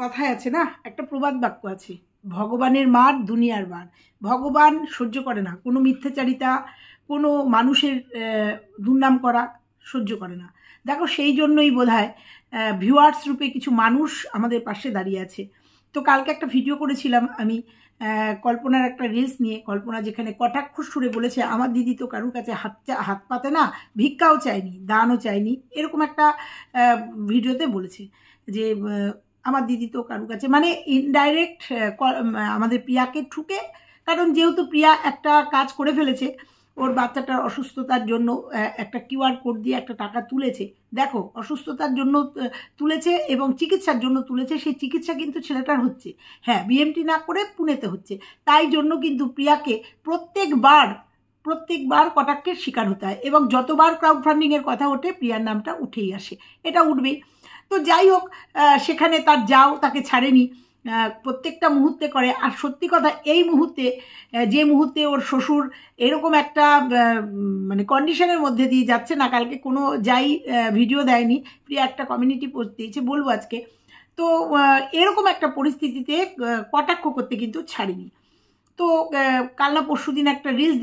কথায় আছে না, একটা প্রবাদ বাক্য আছে, ভগবানের মার দুনিয়ার বার। ভগবান সহ্য করে না কোনো মিথ্যাচারিতা, কোনো মানুষের দুর্নাম করা সহ্য করে না। দেখো, সেই জন্যই বোধহয় ভিউয়ার্স রূপে কিছু মানুষ আমাদের পাশে দাঁড়িয়ে আছে। তো কালকে একটা ভিডিও করেছিলাম আমি কল্পনার একটা রিলস নিয়ে। কল্পনা যেখানে কটাক্ষ সুরে বলেছে, আমার দিদি তো কারুর কাছে হাত পাতে না, ভিক্ষাও চায়নি, দানও চায়নি, এরকম একটা ভিডিওতে বলেছে যে আমার দিদি তো কারুর কাছে, মানে ইনডাইরেক্ট আমাদের প্রিয়াকে ঠুকে। কারণ যেহেতু প্রিয়া একটা কাজ করে ফেলেছে, ওর বাচ্চাটার অসুস্থতার জন্য একটা কিউআর কোড দিয়ে একটা টাকা তুলেছে। দেখো, অসুস্থতার জন্য তুলেছে এবং চিকিৎসার জন্য তুলেছে, সেই চিকিৎসা কিন্তু ছেলেটার হচ্ছে, হ্যাঁ, বিএমটি না করে পুনেতে হচ্ছে। তাই জন্য কিন্তু প্রিয়াকে প্রত্যেকবার কটাক্ষের শিকার হতে হয় এবং যতবার ক্রাউড ফান্ডিংয়ের কথা ওঠে প্রিয়ার নামটা উঠেই আসে, এটা উঠবেই। তো যাই হোক, সেখানে তার যাও তাকে ছাড়েনি, প্রত্যেকটা মুহূর্তে করে। আর সত্যি কথা, এই মুহূর্তে যে মুহূর্তে ওর শ্বশুর এরকম একটা মানে কন্ডিশনের মধ্যে দিয়ে যাচ্ছে না, কালকে কোনো ভিডিও দেয়নি, প্রিয়া একটা কমিউনিটি পোস্ট দিয়েছে, বলবো আজকে। তো এরকম একটা পরিস্থিতিতে কটাক্ষ করতে কিন্তু ছাড়েনি। তো কাল না পরশুদিন একটা রিলস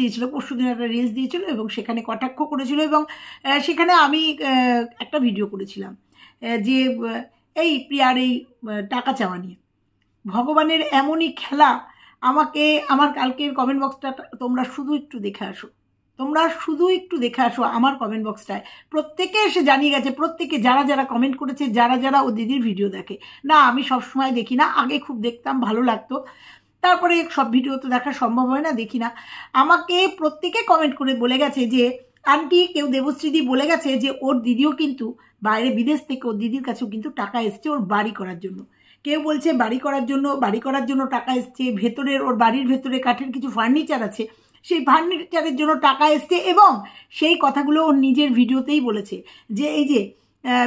দিয়েছিল এবং সেখানে কটাক্ষ করেছিল এবং সেখানে আমি একটা ভিডিও করেছিলাম যে এই প্রিয়ার এই টাকা চাওয়া নিয়ে। ভগবানের এমনই খেলা। আমার কালকের কমেন্ট বক্সটা তোমরা শুধু একটু দেখে আসো আমার কমেন্ট বক্সটায়। প্রত্যেকে এসে জানিয়ে গেছে, প্রত্যেকে যারা কমেন্ট করেছে, যারা ও দিদির ভিডিও দেখে না। আমি সবসময় দেখি না, আগে খুব দেখতাম, ভালো লাগতো, তারপরে সব ভিডিও তো দেখা সম্ভব হয় না, দেখি না। আমাকে প্রত্যেকে কমেন্ট করে বলে গেছে যে আন্টি, কেউ দেবশ্রীদি বলে গেছে যে ওর দিদিও কিন্তু বাইরে বিদেশ থেকে ওর দিদির কাছেও কিন্তু টাকা এসছে ওর বাড়ি করার জন্য। কেউ বলছে বাড়ি করার জন্য টাকা এসছে, ওর বাড়ির ভেতরে কাঠের কিছু ফার্নিচার আছে, সেই ফার্নিচারের জন্য টাকা এসছে এবং সেই কথাগুলো ওর নিজের ভিডিওতেই বলেছে যে এই যে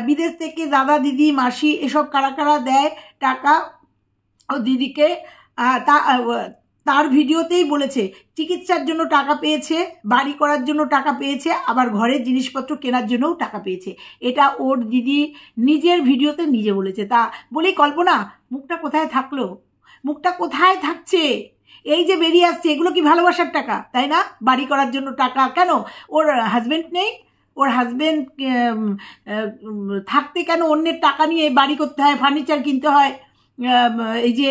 বিদেশ থেকে দাদা দিদি মাসি এসব কারা দেয় টাকা ও দিদিকে, তার ভিডিওতেই বলেছে চিকিৎসার জন্য টাকা পেয়েছে, বাড়ি করার জন্য টাকা পেয়েছে, আবার ঘরের জিনিসপত্র কেনার জন্যও টাকা পেয়েছে। এটা ওর দিদি নিজের ভিডিওতে নিজে বলেছে। তা বলি, কল্পনা, মুখটা কোথায় থাকলো? মুখটা কোথায় থাকছে? এই যে বেরিয়ে আসছে, এগুলো কি ভালোবাসার টাকা, তাই না? বাড়ি করার জন্য টাকা কেন? ওর হাজবেন্ড নেই? ওর হাজবেন্ড থাকতে কেন অন্যের টাকা নিয়ে বাড়ি করতে হয়, ফার্নিচার কিনতে হয়, এই যে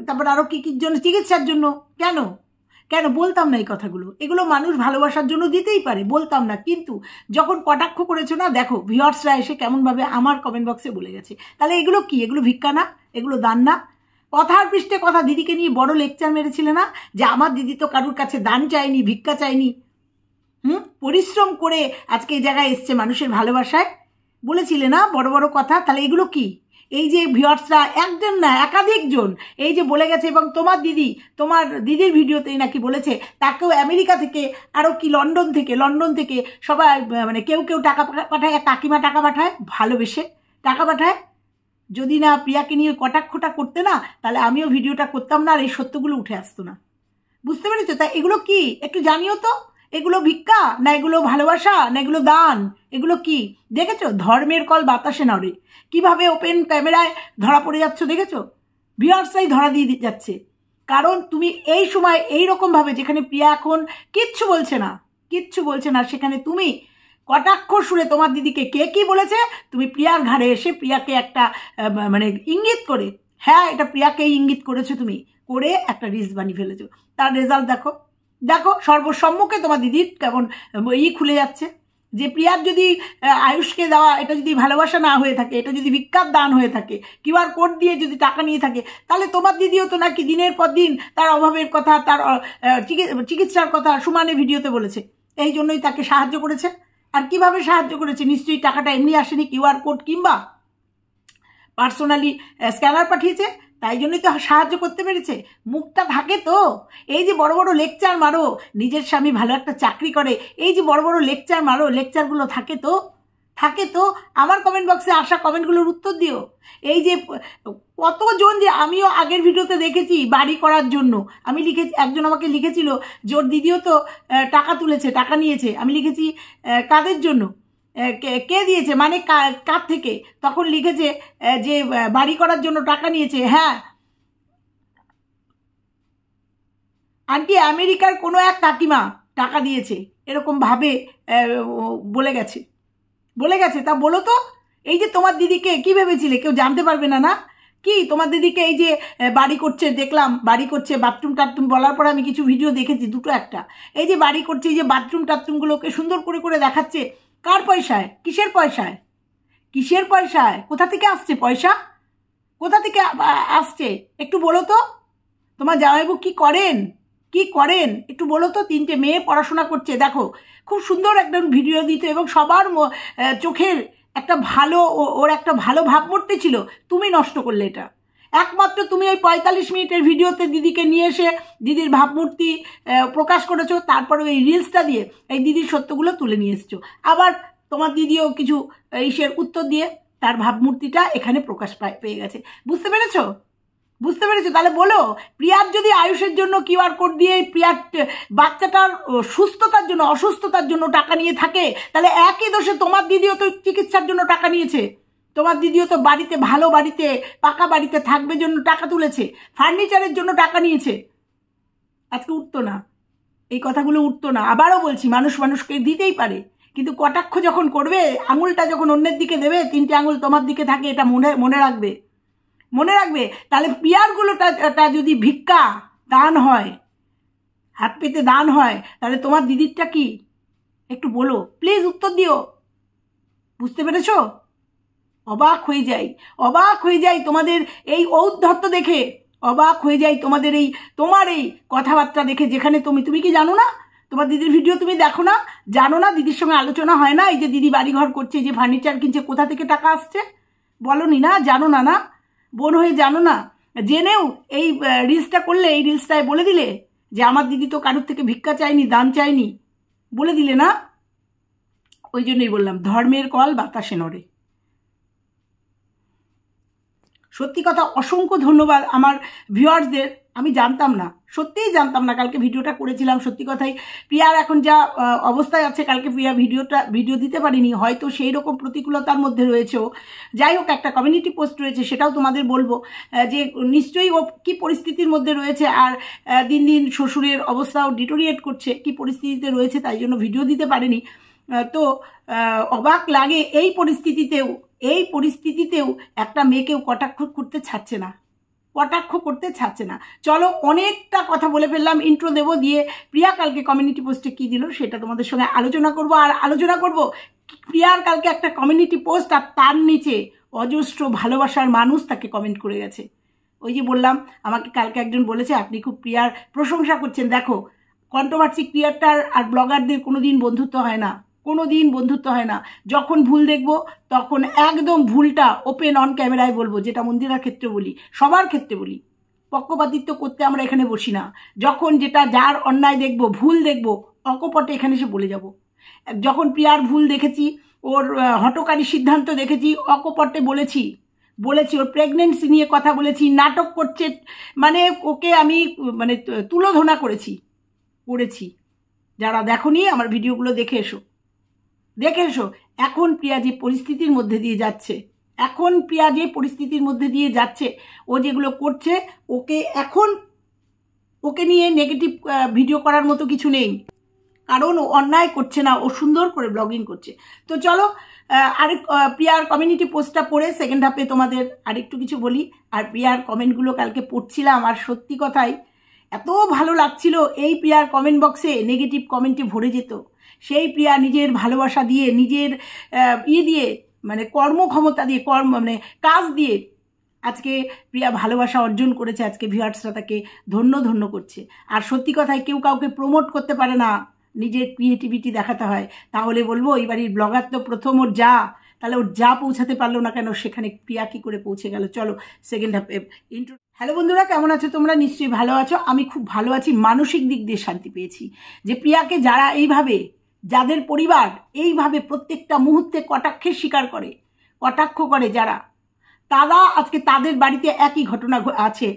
তারপর আরও কী জন্য, চিকিৎসার জন্য? কেন বলতাম না এই কথাগুলো? এগুলো মানুষ ভালোবাসার জন্য দিতেই পারে, বলতাম না। কিন্তু যখন কটাক্ষ করেছো না, দেখো ভিউয়ার্সরা এসে কেমনভাবে আমার কমেন্ট বক্সে বলে গেছে। তাহলে এগুলো কি? এগুলো ভিক্ষা না? এগুলো দান না? কথার পৃষ্ঠে কথা দিদিকে নিয়ে বড় লেকচার মেরেছিলে না যে আমার দিদি তো কারুর কাছে দান চায়নি, ভিক্ষা চায়নি, পরিশ্রম করে আজকে এই জায়গায় এসছে মানুষের ভালোবাসায়, বলেছিলে না বড় কথা। তাহলে এগুলো কি? এই যে ভিউয়ার্সরা একজন না একাধিকজন এই যে বলে গেছে, এবং তোমার দিদির ভিডিওতেই নাকি বলেছে তাকেও আমেরিকা থেকে, আরও কি লন্ডন থেকে সবাই, মানে কেউ টাকা পাঠায়, কাকিমা টাকা পাঠায়, ভালোবেসে টাকা পাঠায়। যদি না প্রিয়াকে নিয়ে কটাক্ষটা করতে না, তাহলে আমিও ভিডিওটা করতাম না আর এই সত্যগুলো উঠে আসতো না। বুঝতে পেরেছো? তাই এগুলো কি একটু জানিও তো। এগুলো ভিক্ষা না, এগুলো ভালোবাসা না, এগুলো দান? এগুলো কি? দেখেছো ধর্মের কল বাতাসে নড়ে, কিভাবে ওপেন ক্যামেরায় ধরা পড়ে যাচ্ছ দেখেছো? ভিউয়ার্সরাই ধরা দিয়ে যাচ্ছে। কারণ তুমি এই সময় এইরকমভাবে, যেখানে প্রিয়া এখন কিচ্ছু বলছে না, সেখানে তুমি কটাক্ষ সুরে তোমার দিদিকে কে কি বলেছে, তুমি প্রিয়ার ঘাড়ে এসে প্রিয়াকে একটা মানে ইঙ্গিত করে, হ্যাঁ এটা প্রিয়াকেই ইঙ্গিত করেছো, তুমি করে একটা রিলস বানিয়ে ফেলেছো। তার রেজাল্ট দেখো সর্বসম্মুখে তোমার দিদির কেমন খুলে যাচ্ছে যে প্রিয়ার যদি আয়ুষকে দেওয়া এটা যদি ভালোবাসা না হয়ে থাকে, এটা যদি ভিক্ষার দান হয়ে থাকে, কিউআর কোড দিয়ে যদি টাকা নিয়ে থাকে, তাহলে তোমার দিদিও তো নাকি দিনের পর দিন তার অভাবের কথা, তার চিকিৎসার কথা সুমানে ভিডিওতে বলেছে। এই জন্যই তাকে সাহায্য করেছে। আর কিভাবে সাহায্য করেছে? নিশ্চয়ই টাকাটা এমনি আসেনি, কিউআর কোড কিংবা পার্সোনালি স্ক্যানার পাঠিয়েছে, তাই জন্যই তো সাহায্য করতে পেরেছে। মুখটা থাকে তো। এই যে বড় লেকচার মারো, নিজের স্বামী ভালো একটা চাকরি করে, এই যে বড় লেকচার মারো, লেকচারগুলো থাকে তো আমার কমেন্ট বক্সে আসা কমেন্টগুলোর উত্তর দিও। এই যে কতজন, যে আমিও আগের ভিডিওতে দেখেছি বাড়ি করার জন্য, আমি লিখেছি, একজন আমাকে লিখেছিল যে ওর দিদিও তো টাকা তুলেছে, টাকা নিয়েছে। আমি লিখেছি কাদের জন্য? কে দিয়েছে মানে কার থেকে, তখন লিখেছে যে বাড়ি করার জন্য টাকা নিয়েছে। হ্যাঁ আন্টি, আমেরিকার কোনো এক কাকিমা টাকা দিয়েছে এরকম ভাবে বলে গেছে। তা বলো তো, এই যে তোমার দিদিকে কি ভেবেছিলে কেউ জানতে পারবে না? না কি তোমার দিদিকে এই যে বাড়ি করছে, দেখলাম বাড়ি করছে, বাথরুম টাথরুম বলার পরে আমি কিছু ভিডিও দেখেছি, দুটো একটা, এই যে বাড়ি করছে, এই যে বাথরুম টাথরুমগুলোকে সুন্দর করে করে দেখাচ্ছে, কার পয়সায়? কিসের পয়সায়? কিসের পয়সায়? কোথা থেকে আসছে পয়সা? কোথা থেকে আসছে একটু বলো তো। তোমার জামাইবাবু কি করেন একটু বলো তো। 3টে মেয়ে পড়াশোনা করছে, দেখো খুব সুন্দর একটা ভিডিও দিত এবং সবার চোখের একটা ভালো, ওর একটা ভালো ভাবমূর্তি ছিল, তুমি নষ্ট করলে এটা। একমাত্র তুমি ওই 45 মিনিটের ভিডিওতে দিদিকে নিয়ে এসে দিদির ভাবমূর্তি প্রকাশ করেছো, তারপরে ওই রিলসটা দিয়ে এই দিদির সত্যগুলো তুলে নিয়ে এসছো। আবার তোমার দিদিও কিছু ইসের উত্তর দিয়ে তার ভাবমূর্তিটা এখানে প্রকাশ পেয়ে গেছে। বুঝতে পেরেছো? তাহলে বলো, প্রিয়ার যদি আয়ুষের জন্য কিউআর কোড দিয়ে প্রিয়ার বাচ্চাটার সুস্থতার জন্য অসুস্থতার জন্য টাকা নিয়ে থাকে, তাহলে একই দোষে তোমার দিদিও তো চিকিৎসার জন্য টাকা নিয়েছে। তোমার দিদিও তো বাড়িতে, ভালো বাড়িতে, পাকা বাড়িতে থাকবে জন্য টাকা তুলেছে, ফার্নিচারের জন্য টাকা নিয়েছে। আজকে উঠতো না, এই কথাগুলো উঠতো না। আবারও বলছি, মানুষকে দিতেই পারে, কিন্তু কটাক্ষ যখন করবে, আঙুলটা যখন অন্যের দিকে দেবে, 3টে আঙুল তোমার দিকে থাকে, এটা মনে রাখবে। তাহলে পিয়ারগুলোটা যদি ভিক্ষা দান হয়, হাত পেতে দান হয়, তাহলে তোমার দিদিরটা কি একটু বলো প্লিজ, উত্তর দিও। বুঝতে পেরেছো? অবাক হয়ে যাই তোমাদের এই ঔদ্ধত্য দেখে, অবাক হয়ে যাই তোমার এই কথাবার্তা দেখে। যেখানে তুমি কি জানো না? তোমার দিদির ভিডিও তুমি দেখো না? জানো না? দিদির সঙ্গে আলোচনা হয় না? এই যে দিদি বাড়িঘর করছে, যে ফার্নিচার কিনছে, কোথা থেকে টাকা আসছে বলনি না? জানো না? না বোন হয়ে জানো না? জেনেও এই রিলসটা করলে, এই রিলসটায় বলে দিলে যে আমার দিদি তো কারোর থেকে ভিক্ষা চায়নি, দান চায়নি, বলে দিলে না? ওই জন্যই বললাম, ধর্মের কল বাতাসে নড়ে। সত্যি কথা, অসংখ্য ধন্যবাদ আমার ভিউয়ার্সদের। আমি জানতাম না, সত্যিই জানতাম না, কালকে ভিডিওটা করেছিলাম, সত্যি কথাই প্রিয়ার এখন যা অবস্থায় আছে, কালকে প্রিয়া ভিডিও দিতে পারিনি, হয়তো সেই রকম প্রতিকূলতার মধ্যে রয়েছেও। যাই হোক, একটা কমিউনিটি পোস্ট রয়েছে, সেটাও তোমাদের বলবো যে নিশ্চয়ই ও কী পরিস্থিতির মধ্যে রয়েছে, আর দিন দিন শ্বশুরের অবস্থাও ডিটোরিয়েট করছে, কি পরিস্থিতিতে রয়েছে, তাই জন্য ভিডিও দিতে পারেনি। তো অবাক লাগে এই পরিস্থিতিতেও একটা মেয়েকেও কটাক্ষ করতে ছাড়ছে না। চলো, অনেকটা কথা বলে ফেললাম, ইন্ট্রো দেবো, দিয়ে প্রিয়া কালকে কমিউনিটি পোস্টে কী দিল সেটা তোমাদের সঙ্গে আলোচনা করব। প্রিয়ার কালকে একটা কমিউনিটি পোস্ট, আর তার নিচে অজস্র ভালোবাসার মানুষ তাকে কমেন্ট করে গেছে। ওই যে বললাম, আমাকে কালকে একজন বলেছে আপনি খুব প্রিয়ার প্রশংসা করছেন। দেখো, কন্ট্রোভার্সি ক্রিয়েটার আর ব্লগারদের কোনোদিন বন্ধুত্ব হয় না। যখন ভুল দেখব তখন একদম ভুলটা ওপেন অন ক্যামেরায় বলবো, যেটা মন্দিরার ক্ষেত্রে বলি, সবার ক্ষেত্রে বলি। পক্ষপাতিত্ব করতে আমরা এখানে বসি না। যখন যেটা যার অন্যায় দেখব, ভুল দেখব, অকপটে এখানে এসে বলে যাব। যখন প্রিয়ার ভুল দেখেছি, ওর হঠকারী সিদ্ধান্ত দেখেছি, অকপটে বলেছি, ওর প্রেগনেন্সি নিয়ে কথা বলেছি, নাটক করছে, মানে ওকে আমি তুলোধনা করেছি। যারা দেখোনি আমার ভিডিওগুলো দেখে এসো। এখন প্রিয়া যে পরিস্থিতির মধ্যে দিয়ে যাচ্ছে, ও যেগুলো করছে, ওকে নিয়ে নেগেটিভ ভিডিও করার মতো কিছু নেই, কারণ ও অন্যায় করছে না, ও সুন্দর করে ব্লগিং করছে। তো চলো, আরেক প্রিয়ার কমিউনিটি পোস্টটা পড়ে সেকেন্ড হাফে তোমাদের আরেকটু কিছু বলি। আর প্রিয়ার কমেন্টগুলো কালকে পড়ছিলাম, আর সত্যি কথাই এত ভালো লাগছিল। এই প্রিয়ার কমেন্ট বক্সে নেগেটিভ কমেন্টে ভরে যেত। সেই প্রিয়া নিজের ভালোবাসা দিয়ে, নিজের দিয়ে, কর্মক্ষমতা দিয়ে, কাজ দিয়ে আজকে প্রিয়া ভালোবাসা অর্জন করেছে। আজকে ভিউয়ার্সরা তাকে ধন্য করছে। আর সত্যি কথায় কেউ কাউকে প্রমোট করতে পারে না, নিজের ক্রিয়েটিভিটি দেখাতে হয়। তাহলে বলবো, এই বাড়ির ব্লগার তো প্রথম ওর যা, তাহলে ওর যা পৌঁছাতে পারলো না কেন, সেখানে প্রিয়া কী করে পৌঁছে গেল। চলো সেকেন্ড হাফ ইন্ট্রো। হ্যালো বন্ধুরা, কেমন আছো তোমরা? নিশ্চয়ই ভালো আছো। আমি খুব ভালো আছি, মানসিক দিক দিয়ে শান্তি পেয়েছি। যে প্রিয়াকে যারা যাদের পরিবার এইভাবে প্রত্যেকটা মুহূর্তে কটাক্ষের শিকার করে, কটাক্ষ করে যারা, তারা আজকে তাদের বাড়িতে একই ঘটনা আছে,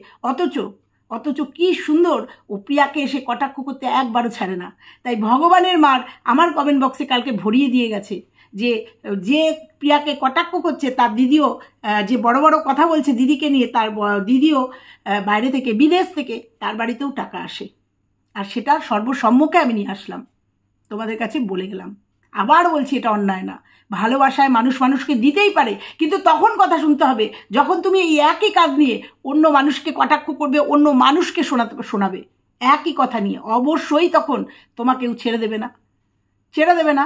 অথচ কি সুন্দর ও প্রিয়াকে এসে কটাক্ষ করতে একবারও ছাড়ে না। তাই ভগবানের মার আমার কমেন্ট বক্সে কালকে ভরিয়ে দিয়ে গেছে যে যে প্রিয়াকে কটাক্ষ করছে তার দিদিও, যে বড় বড় কথা বলছে দিদিকে নিয়ে, তার দিদিও বাইরে থেকে, বিদেশ থেকে তার বাড়িতেও টাকা আসে। আর সেটা সর্বসম্মুখে আমি নিয়ে আসলাম, তোমাদের কাছে বলে গেলাম। আবার বলছি, এটা অন্যায় না। ভালোবাসায় মানুষ মানুষকে দিতেই পারে, কিন্তু তখন কথা শুনতে হবে যখন তুমি এই একই কাজ নিয়ে অন্য মানুষকে কটাক্ষ করবে, অন্য মানুষকে শোনাবে একই কথা নিয়ে, অবশ্যই তখন তোমাকেও ছেড়ে দেবে না।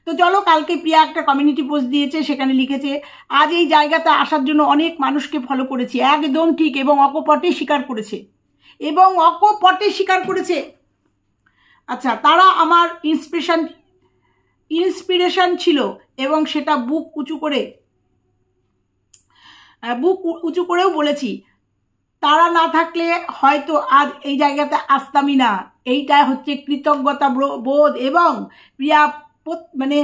তো চলো, কালকে প্রিয়া একটা কমিউনিটি পোস্ট দিয়েছে, সেখানে লিখেছে, আজ এই জায়গাতে আসার জন্য অনেক মানুষকে ফলো করেছি। একদম ঠিক, এবং অকপটে স্বীকার করেছে। আচ্ছা, তারা আমার ইন্সপিরেশন ছিল, এবং সেটা বুক উঁচু করেও বলেছি। তারা না থাকলে হয়তো আজ এই জায়গাতে আসতামই না। এইটা হচ্ছে কৃতজ্ঞতা বোধ। এবং প্রিয়া মানে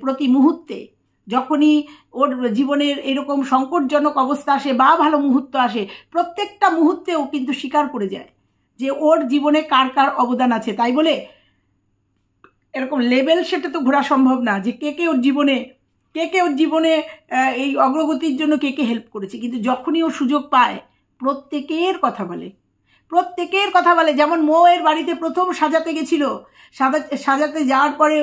প্রতি মুহূর্তে যখনই ওর জীবনের এরকম সংকটজনক অবস্থা আসে বা ভালো মুহূর্ত আসে, প্রত্যেকটা মুহূর্তে ও কিন্তু স্বীকার করে যায় যে ওর জীবনে কার কার অবদান আছে। তাই বলে এরকম লেভেল সেটা তো ঘোরা সম্ভব না যে কে কে ওর জীবনে এই অগ্রগতির জন্য কে হেল্প করেছে। কিন্তু যখনই ও সুযোগ পায় প্রত্যেকের কথা বলে। যেমন মৌয়ের বাড়িতে প্রথম সাজাতে গেছিল, সাজাতে যাওয়ার পরে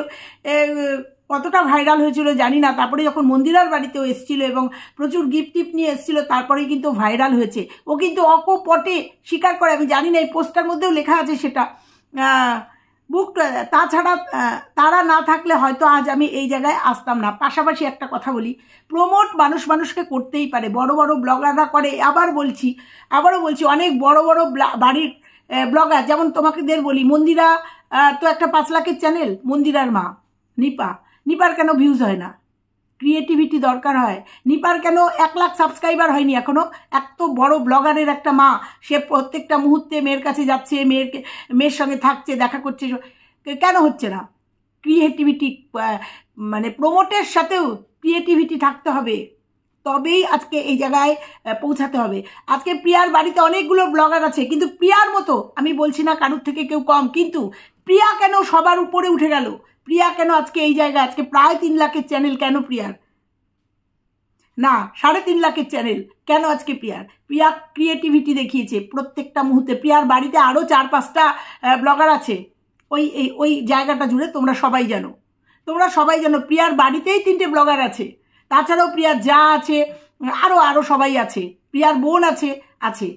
কতটা ভাইরাল হয়েছিল জানি না। তারপরে যখন মন্দিরার বাড়িতেও এসেছিল এবং প্রচুর গিফট নিয়ে এসেছিল, তারপরেই কিন্তু ভাইরাল হয়েছে। ও কিন্তু অকপটে স্বীকার করে। আমি জানি না, এই পোস্টার মধ্যেও লেখা আছে সেটা। তাছাড়া তারা না থাকলে হয়তো আজ আমি এই জায়গায় আসতাম না। পাশাপাশি একটা কথা বলি, প্রমোট মানুষকে করতেই পারে, বড় বড় ব্লগাররা করে। আবারও বলছি অনেক বড় বড় বাড়ির ব্লগার, যেমন তোমাকেদের বলি, মন্দিরা তো একটা 5 লাখের চ্যানেল, মন্দিরার মা নিপার কেন ভিউজ হয় না? ক্রিয়েটিভিটি দরকার হয়। নিপার কেন 1 লাখ সাবস্ক্রাইবার হয়নি এখনো? এত বড় ব্লগারের একটা মা, সে প্রত্যেকটা মুহূর্তে মেয়ের কাছে যাচ্ছে, মেয়ের সঙ্গে থাকছে, দেখা করছে, কেন হচ্ছে না? ক্রিয়েটিভিটি, মানে প্রমোটের সাথেও ক্রিয়েটিভিটি থাকতে হবে, তবেই আজকে এই জায়গায় পৌঁছাতে হবে। আজকে প্রিয়ার বাড়িতে অনেকগুলো ব্লগার আছে, কিন্তু প্রিয়ার মতো, আমি বলছি না কারুর থেকে কেউ কম, কিন্তু প্রিয়া কেন সবার উপরে উঠে গেল? প্রিয়া কেন আজকে এই জায়গায়? আজকে প্রায় 3 লাখের চ্যানেল, কেন প্রিয়ার না 3.5 লাখের চ্যানেল, কেন আজকে প্রিয়া ক্রিয়েটিভিটি দেখিয়েছে প্রত্যেকটা মুহূর্তে। প্রিয়ার বাড়িতে আরও 4-5টা ব্লগার আছে ওই জায়গাটা জুড়ে, তোমরা সবাই জানো প্রিয়ার বাড়িতেই 3টে ব্লগার আছে। তাছাড়াও প্রিয়ার যা আছে, আরও সবাই আছে, প্রিয়ার বোন আছে।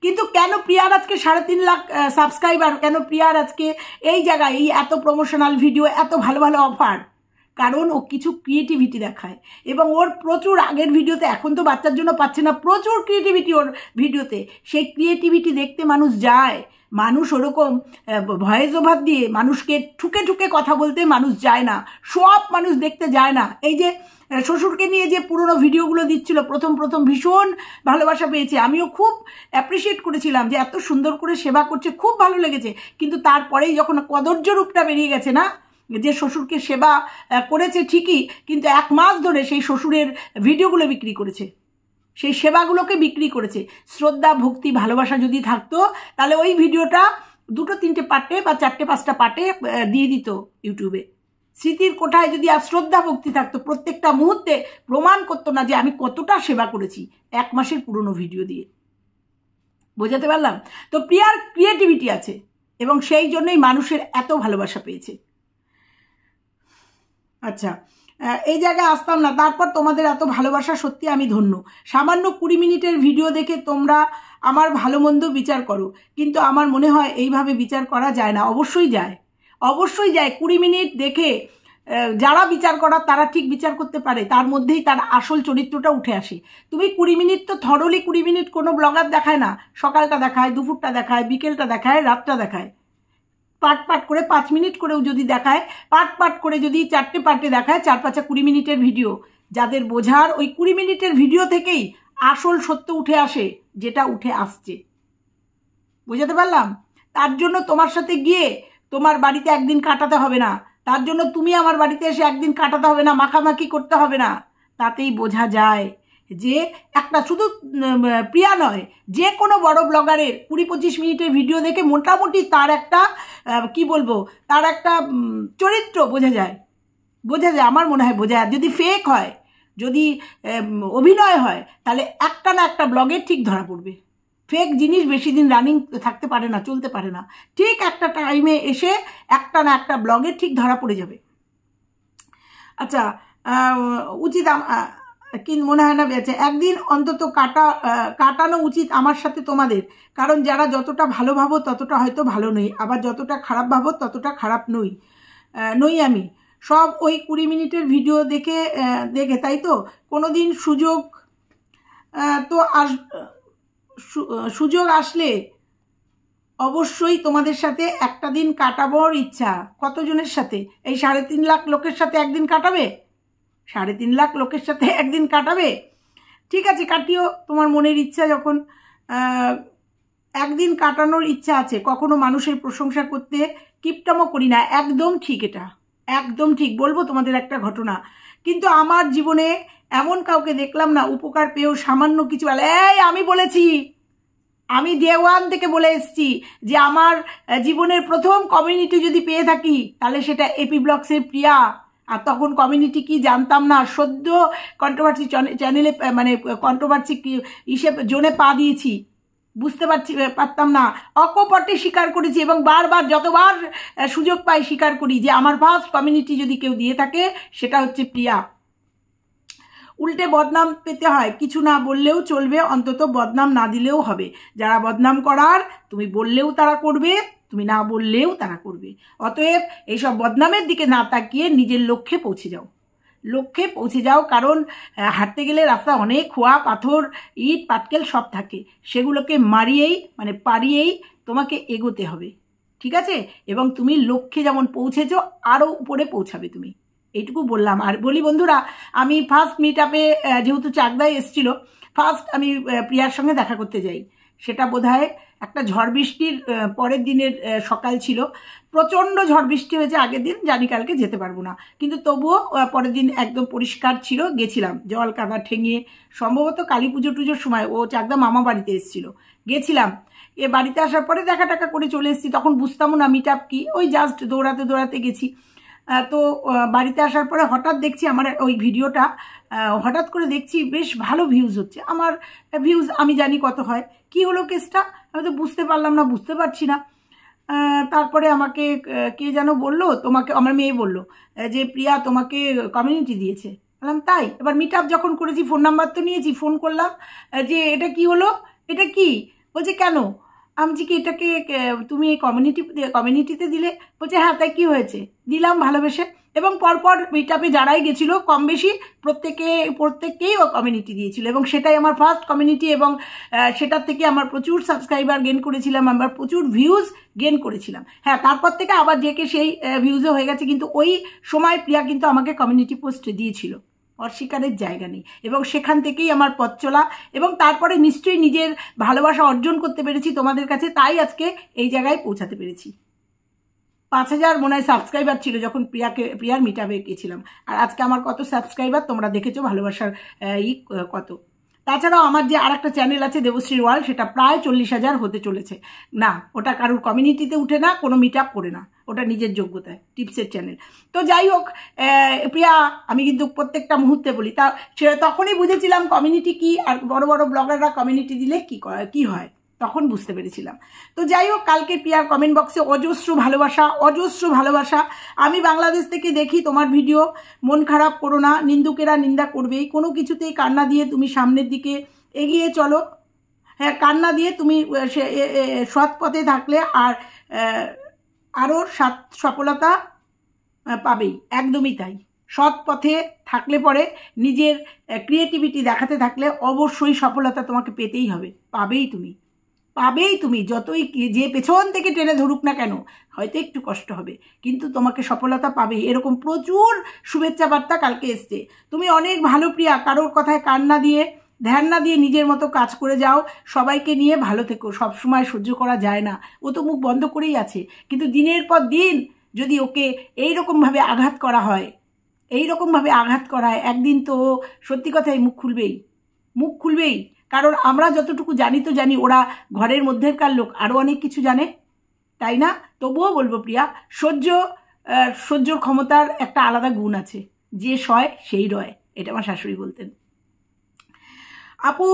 কিন্তু কেন প্রিয়ার আজকে 3.5 লাখ সাবস্ক্রাইবার? কেন প্রিয়ার আজকে এই জায়গায় এই এত প্রমোশনাল ভিডিও, এত ভালো ভালো অফার? কারণ ও কিছু ক্রিয়েটিভিটি দেখায়, এবং ওর প্রচুর আগের ভিডিওতে, এখন তো বাচ্চার জন্য পাচ্ছে না, প্রচুর ক্রিয়েটিভিটি ওর ভিডিওতে। সেই ক্রিয়েটিভিটি দেখতে মানুষ যায়। মানুষ ওরকম ভয়েস ওভার দিয়ে মানুষকে ঠুকে কথা বলতে মানুষ যায় না, সব মানুষ দেখতে যায় না। এই যে শ্বশুরকে নিয়ে যে পুরনো ভিডিওগুলো দিচ্ছিল, প্রথম ভীষণ ভালোবাসা পেয়েছে। আমিও খুব অ্যাপ্রিসিয়েট করেছিলাম যে এত সুন্দর করে সেবা করছে, খুব ভালো লেগেছে। কিন্তু তারপরেই যখন কদর্য রূপটা বেরিয়ে গেছে না, যে শ্বশুরকে সেবা করেছে ঠিকই, কিন্তু 1 মাস ধরে সেই শ্বশুরের ভিডিওগুলো বিক্রি করেছে, সেই সেবাগুলোকে বিক্রি করেছে। শ্রদ্ধা, ভক্তি, ভালোবাসা যদি থাকতো, তাহলে ওই ভিডিওটা 2-3টে পার্টে বা 4-5টা পার্টে দিয়ে দিত ইউটিউবে। স্মৃতির কোঠায় যদি আর শ্রদ্ধা ভক্তি থাকতো, প্রত্যেকটা মুহূর্তে প্রমাণ করতো না যে আমি কতটা সেবা করেছি 1 মাসের পুরনো ভিডিও দিয়ে। বোঝাতে পারলাম? তো প্রিয়ার ক্রিয়েটিভিটি আছে, এবং সেই জন্যই মানুষের এত ভালোবাসা পেয়েছে। আচ্ছা, এই জায়গায় আসতাম না, তারপর তোমাদের এত ভালোবাসা, সত্যি আমি ধন্য। সামান্য 20 মিনিটের ভিডিও দেখে তোমরা আমার ভালো মন্দ বিচার করো, কিন্তু আমার মনে হয় এইভাবে বিচার করা যায় না। অবশ্যই যায় 20 মিনিট দেখে যারা বিচার করার তারা ঠিক বিচার করতে পারে, তার মধ্যেই তার আসল চরিত্রটা উঠে আসে। তুমি 20 মিনিট তো থরলি 20 মিনিট কোনো ব্লগার দেখায় না। সকালটা দেখায়, দুপুরটা দেখায়, বিকেলটা দেখায়, রাতটা দেখায়। পাট করে 5 মিনিট করেও যদি দেখায়, পাট করে যদি 4টে পার্টে দেখায়, 4-5 20 মিনিটের ভিডিও, যাদের বোঝার ওই 20 মিনিটের ভিডিও থেকেই আসল সত্য উঠে আসে, যেটা উঠে আসছে। বুঝাতে পারলাম? তার জন্য তোমার সাথে গিয়ে তোমার বাড়িতে একদিন কাটাতে হবে না, তার জন্য তুমি আমার বাড়িতে এসে একদিন কাটাতে হবে না, মাখামাখি করতে হবে না। তাতেই বোঝা যায় যে একটা, শুধু প্রিয়া নয়, যে কোনো বড় ব্লগারের 20-25 মিনিটের ভিডিও দেখে মোটামুটি তার একটা কি বলবো, তার একটা চরিত্র বোঝা যায়। বোঝা যায়, আমার মনে হয় বোঝা যায়। যদি ফেক হয়, যদি অভিনয় হয়, তাহলে একটা না একটা ব্লগে ঠিক ধরা পড়বে। ফেক জিনিস বেশি দিন রানিং থাকতে পারে না, চলতে পারে না। ঠিক একটা টাইমে এসে একটা না একটা ব্লগে ঠিক ধরা পড়ে যাবে। আচ্ছা, উচিত কি মনে হয় না বেঁচে একদিন অন্তত কাটানো উচিত আমার সাথে তোমাদের। কারণ যারা যতটা ভালো ভাবো ততটা হয়তো ভালো নই, আবার যতটা খারাপ ভাবো ততটা খারাপ নই আমি। সব ওই 20 মিনিটের ভিডিও দেখে তাই তো। কোনো দিন সুযোগ আসলে অবশ্যই তোমাদের সাথে একটা দিন কাটাবার ইচ্ছা। কতজনের সাথে? এই 3.5 লাখ লোকের সাথে একদিন কাটাবে? 3.5 লাখ লোকের সাথে একদিন কাটাবে? ঠিক আছে, কাটিও, তোমার মনের ইচ্ছা যখন। একদিন কাটানোর ইচ্ছা আছে। কখনো মানুষের প্রশংসা করতে কিপটামো করি না, একদম ঠিক, এটা একদম ঠিক। বলবো তোমাদের একটা ঘটনা, কিন্তু আমার জীবনে এমন কাউকে দেখলাম না উপকার পেয়েও সামান্য কিছু আমি বলেছি, আমি ডে 1 থেকে বলে এসেছি যে আমার জীবনের প্রথম কমিউনিটি যদি পেয়ে থাকি তাহলে সেটা এপি ব্লগসের প্রিয়া। আর তখন কমিউনিটি কি জানতাম না, সদ্য কন্ট্রোভার্সি চ্যানেলে মানে কন্ট্রোভার্সি হিসেবে জোনে পা দিয়েছি, বুঝতে পারতাম না। অকপটে স্বীকার করেছি এবং বারবার যতবার সুযোগ পাই স্বীকার করি যে আমার ফার্স্ট কমিউনিটি যদি কেউ দিয়ে থাকে সেটা হচ্ছে প্রিয়া। উল্টে বদনাম পেতে হয়, কিছু না বললেও চলবে, অন্তত বদনাম না দিলেও হবে। যারা বদনাম করার তুমি বললেও তারা করবে, তুমি না বললেও তারা করবে। অতএব এইসব বদনামের দিকে না তাকিয়ে নিজের লক্ষ্যে পৌঁছে যাও। কারণ হাঁটতে গেলে রাস্তা অনেক খোয়া পাথর ইট পাটকেল সব থাকে, সেগুলোকে পারিয়েই তোমাকে এগোতে হবে, ঠিক আছে? এবং তুমি লক্ষ্যে যেমন পৌঁছেছো আরও উপরে পৌঁছাবে তুমি, এইটুকু বললাম। আর বলি বন্ধুরা, আমি ফার্স্ট মিট আপে যেহেতু চাকদায় এসেছিল, ফার্স্ট আমি প্রিয়ার সঙ্গে দেখা করতে যাই। সেটা বোধহয় একটা ঝড় বৃষ্টির পরের দিনের সকাল ছিল। প্রচণ্ড ঝড় বৃষ্টি হয়েছে আগের দিন, জানি কালকে যেতে পারবো না, কিন্তু তবুও পরের দিন একদম পরিষ্কার ছিল, গেছিলাম জল কাদা ঠেঙিয়ে। সম্ভবত কালী পুজোর সময় ও চাকদা মামা বাড়িতে এসেছিল, গেছিলাম। বাড়িতে আসার পরে দেখা টাকা করে চলে এসেছি, তখন বুঝতামও না মিট আপ কি, ওই জাস্ট দৌড়াতে গেছি। তো বাড়িতে আসার পরে হঠাৎ দেখছি আমার ওই ভিডিওটা, হঠাৎ করে দেখছি বেশ ভালো ভিউজ হচ্ছে। আমার ভিউজ আমি জানি কত হয়, কি হলো কেসটা আমি তো বুঝতে পারছি না। তারপরে আমাকে কে যেন বললো, আমার মেয়ে বললো যে প্রিয়া তোমাকে কমিউনিটি দিয়েছে। বললাম তাই? এবার মিট আপ যখন করেছি ফোন নাম্বার তো নিয়েছি, ফোন করলাম যে এটা কি হলো, এটা কি? বলছে কেন? আমি কি এটাকে তুমি এই কমিউনিটিতে দিলে? বলছে হ্যাঁ, তাই কি হয়েছে? দিলাম ভালোবেসে। এবং পরপর মিট আপে যারাই গেছিলো কম বেশি প্রত্যেককেই ও কমিউনিটি দিয়েছিল, এবং সেটাই আমার ফার্স্ট কমিউনিটি। এবং সেটার থেকে আমার প্রচুর সাবস্ক্রাইবার গেন করেছিলাম, আমার প্রচুর ভিউজ গেন করেছিলাম। হ্যাঁ, তারপর থেকে আবার যে কে সেই ভিউজও হয়ে গেছে, কিন্তু ওই সময় প্রিয়া কিন্তু আমাকে কমিউনিটি পোস্ট দিয়েছিল, অস্বীকারের জায়গা নেই। এবং সেখান থেকেই আমার পথ চলা, এবং তারপরে নিশ্চয়ই নিজের ভালোবাসা অর্জন করতে পেরেছি তোমাদের কাছে, তাই আজকে এই জায়গায় পৌঁছাতে পেরেছি। 5000 মনে হয় সাবস্ক্রাইবার ছিল যখন প্রিয়ার মিট আপে গেছিলাম, আর আজকে আমার কত সাবস্ক্রাইবার তোমরা দেখেছো, ভালোবাসার কত। তাছাড়াও আমার যে আর একটা চ্যানেল আছে দেবশ্রী ওয়ার্ল্ড, সেটা প্রায় 40,000 হতে চলেছে। না, ওটা কারুর কমিউনিটিতে উঠে না, কোনো মিট আপ করে না, ওটা নিজের যোগ্যতায় টিপসের চ্যানেল। তো যাই হোক, প্রিয়া আমি কিন্তু প্রত্যেকটা মুহূর্তে বলি, তখনই বুঝেছিলাম কমিউনিটি কি, আর বড় বড় ব্লগাররা কমিউনিটি দিলে কি হয়, তখন বুঝতে পেরেছিলাম। তো যাই হোক, কালকে প্রিয়ার কমেন্ট বক্সে অজস্র ভালোবাসা। আমি বাংলাদেশ থেকে দেখি তোমার ভিডিও, মন খারাপ করো না, নিন্দুকেরা নিন্দা করবেই, কোনো কিছুতেই কান্না দিয়ে তুমি সামনের দিকে এগিয়ে চলো। হ্যাঁ, কান্না দিয়ে তুমি সৎ পথে থাকলে আরও সফলতা পাবেই, একদমই তাই। সৎ পথে থাকলে পরে নিজের ক্রিয়েটিভিটি দেখাতে থাকলে অবশ্যই সফলতা তোমাকে পেতেই হবে, পাবেই তুমি যতই যে পেছন থেকে টেনে ধরুক না কেন, হয়তো একটু কষ্ট হবে, কিন্তু তোমাকে সফলতা পাবেই। এরকম প্রচুর শুভেচ্ছা বার্তা কালকে এসছে। তুমি অনেক ভালো প্রিয়া, কারোর কথায় ধ্যান না দিয়ে নিজের মতো কাজ করে যাও, সবাইকে নিয়ে ভালো থেকো। সবসময় সহ্য করা যায় না, ও তো মুখ বন্ধ করেই আছে, কিন্তু দিনের পর দিন যদি ওকে এইরকমভাবে আঘাত করা হয়, একদিন তো সত্যি কথাই মুখ খুলবেই। কারণ আমরা যতটুকু জানি ওরা ঘরের মধ্যেকার লোক আরও অনেক কিছু জানে, তাই না? তবুও বলবো প্রিয়া, সহ্য সহ্যর ক্ষমতার একটা আলাদা গুণ আছে, যে সয় সেই রয়, এটা আমার শাশুড়ি বলতেন। আপু,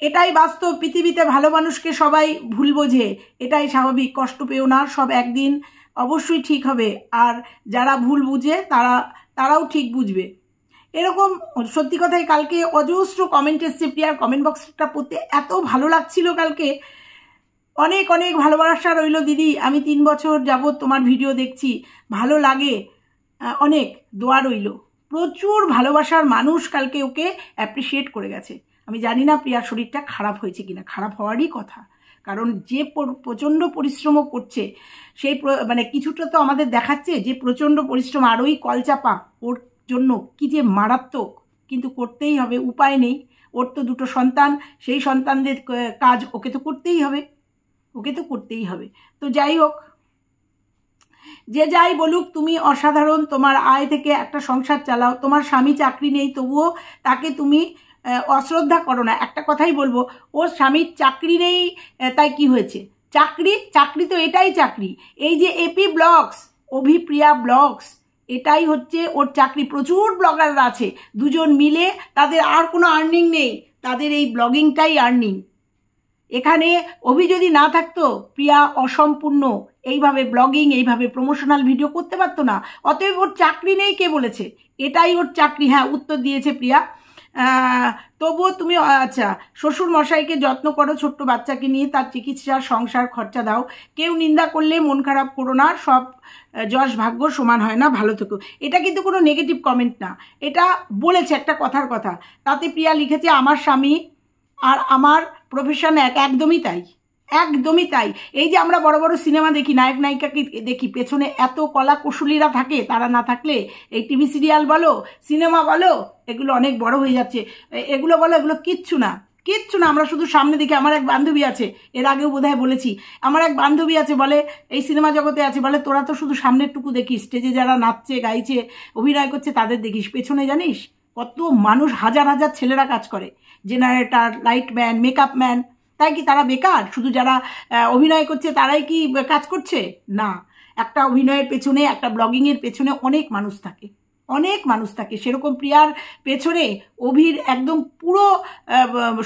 এটাই বাস্তব, পৃথিবীতে ভালো মানুষকে সবাই ভুল বোঝে, এটাই স্বাভাবিক, কষ্ট পেও না, সব একদিন অবশ্যই ঠিক হবে, আর যারা ভুল বুঝে তারাও ঠিক বুঝবে। এরকম সত্যি কথাই কালকে অজস্র কমেন্ট এসছে প্রিয়ার, কমেন্ট বক্সটা পড়তে এত ভালো লাগছিল কালকে। অনেক অনেক ভালোবাসা রইল দিদি, আমি 3 বছর যাবৎ তোমার ভিডিও দেখছি, ভালো লাগে, অনেক দোয়া রইল। প্রচুর ভালোবাসার মানুষ কালকে ওকে অ্যাপ্রিসিয়েট করে গেছে। আমি জানি না প্রিয়ার শরীরটা খারাপ হয়েছে কিনা, খারাপ হওয়ারই কথা, কারণ যে প্রচণ্ড পরিশ্রম করছে সেই মানে কিছুটা তো আমাদের দেখাচ্ছে যে প্রচণ্ড পরিশ্রম, আর ওই কলচাপা ওর জন্য কি যে মারাত্মক, কিন্তু করতেই হবে, উপায় নেই। ওর তো 2টো সন্তান, সেই সন্তানদের কাজ ওকে তো করতেই হবে, ওকে তো করতেই হবে। তো যাই হোক, যে যাই বলুক, তুমি অসাধারণ, তোমার আয় থেকে একটা সংসার চালাও, তোমার স্বামী চাকরি নেই তবুও তাকে তুমি অশ্রদ্ধা করো না। একটা কথাই বলবো, ওর স্বামীর চাকরি নেই তাই কি হয়েছে, চাকরি তো এটাই চাকরি। এই যে এপি ব্লগস, অভিপ্রিয়া ব্লগস, এটাই হচ্ছে ওর চাকরি। প্রচুর ব্লগাররা আছে, দুজন মিলে তাদের আর কোনো আর্নিং নেই, তাদের এই ব্লগিংটাই আর্নিং। এখানে অভি যদি না থাকতো, প্রিয়া অসম্পূর্ণ এইভাবে ব্লগিং, এইভাবে প্রমোশনাল ভিডিও করতে পারতো না। অতএব ওর চাকরি নেই কে বলেছে, এটাই ওর চাকরি। হ্যাঁ, উত্তর দিয়েছে প্রিয়া। তবুও তুমি আচ্ছা, শ্বশুর মশাইকে যত্ন করো, ছোট্ট বাচ্চাকে নিয়ে তার চিকিৎসা, সংসার খরচা দাও, কেউ নিন্দা করলে মন খারাপ করো না, সব যশ ভাগ্য সমান হয় না, ভালো থেকো। এটা কিন্তু কোনো নেগেটিভ কমেন্ট না, এটা বলেছে একটা কথার কথা। তাতে প্রিয়া লিখেছে আমার স্বামী আর আমার প্রফেশন একদমই তাই, একদমই তাই। এই যে আমরা বড় বড় সিনেমা দেখি, নায়ক নায়িকাকে দেখি, পেছনে এত কলা কুশলীরা থাকে, তারা না থাকলে এই টিভি সিরিয়াল বলো, সিনেমা বলো, এগুলো অনেক বড় হয়ে যাচ্ছে। এগুলো বলো, এগুলো কিচ্ছু না, কিচ্ছু না। আমরা শুধু সামনে দেখি। আমার এক বান্ধবী আছে, এর আগেও বোধহয় বলেছি, আমার এক বান্ধবী আছে, বলে এই সিনেমা জগতে আছে, বলে তোরা তো শুধু সামনের টুকু দেখিস, স্টেজে যারা নাচছে, গাইছে, অভিনয় করছে তাদের দেখিস, পেছনে জানিস কত মানুষ, হাজার হাজার ছেলেরা কাজ করে, জেনারেটর, লাইটম্যান, মেকআপ ম্যান। তাই কি তারা বেকার? শুধু যারা অভিনয় করছে তারাই কি কাজ করছে? না, একটা অভিনয়ের পেছনে, একটা ব্লগিংয়ের পেছনে অনেক মানুষ থাকে, অনেক মানুষ থাকে। সেরকম প্রিয়ার পেছনে অভির একদম পুরো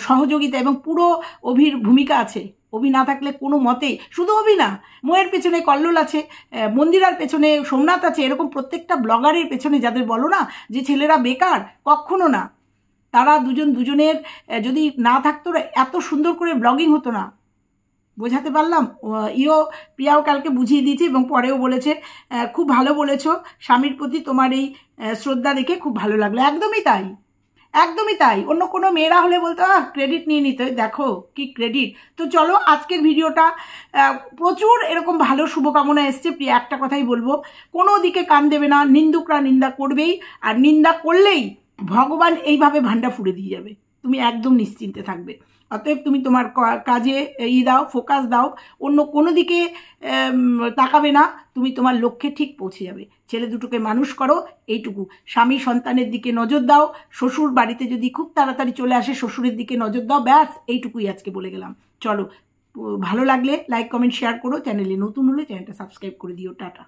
সহযোগিতা এবং পুরো অভির ভূমিকা আছে। অভি না থাকলে কোনো মতে, শুধু অভি না, মোয়ের পেছনে কল্লোল আছে, মন্দিরার পেছনে সোমনাথ আছে, এরকম প্রত্যেকটা ব্লগারের পেছনে, যাদের বলো না যে ছেলেরা বেকার, কখনো না। তারা দুজনের যদি না থাকতো, এত সুন্দর করে ব্লগিং হতো না। বোঝাতে পারলাম? প্রিয়াও কালকে বুঝিয়ে দিয়েছে এবং পরেও বলেছে, খুব ভালো বলেছো, স্বামীর প্রতি তোমার এই শ্রদ্ধা দেখে খুব ভালো লাগলো। একদমই তাই, একদমই তাই। অন্য কোনো মেয়েরা হলে বলতো ক্রেডিট নিয়ে নিতে, দেখো কি ক্রেডিট। তো চলো, আজকের ভিডিওটা প্রচুর এরকম ভালো শুভকামনা এসছে। প্রিয়া একটা কথাই বলবো, কোনো দিকে কান দেবে না, নিন্দুকরা নিন্দা করবেই, আর নিন্দা করলেই ভগবান এইভাবে ভান্ডা ফুঁড়ে দিয়ে যাবে, তুমি একদম নিশ্চিন্তে থাকবে। অতএব তুমি তোমার কাজে দাও, ফোকাস দাও, অন্য কোনো দিকে তাকাবে না, তুমি তোমার লক্ষ্যে ঠিক পৌঁছে যাবে। ছেলে দুটোকে মানুষ করো, এইটুকু। স্বামী সন্তানের দিকে নজর দাও, শ্বশুর বাড়িতে যদি খুব তাড়াতাড়ি চলে আসে শ্বশুরের দিকে নজর দাও, ব্যাস এইটুকুই আজকে বলে গেলাম। চলো, ভালো লাগলে লাইক কমেন্ট শেয়ার করো, চ্যানেলে নতুন হলে চ্যানেলটা সাবস্ক্রাইব করে দিও। টাটা।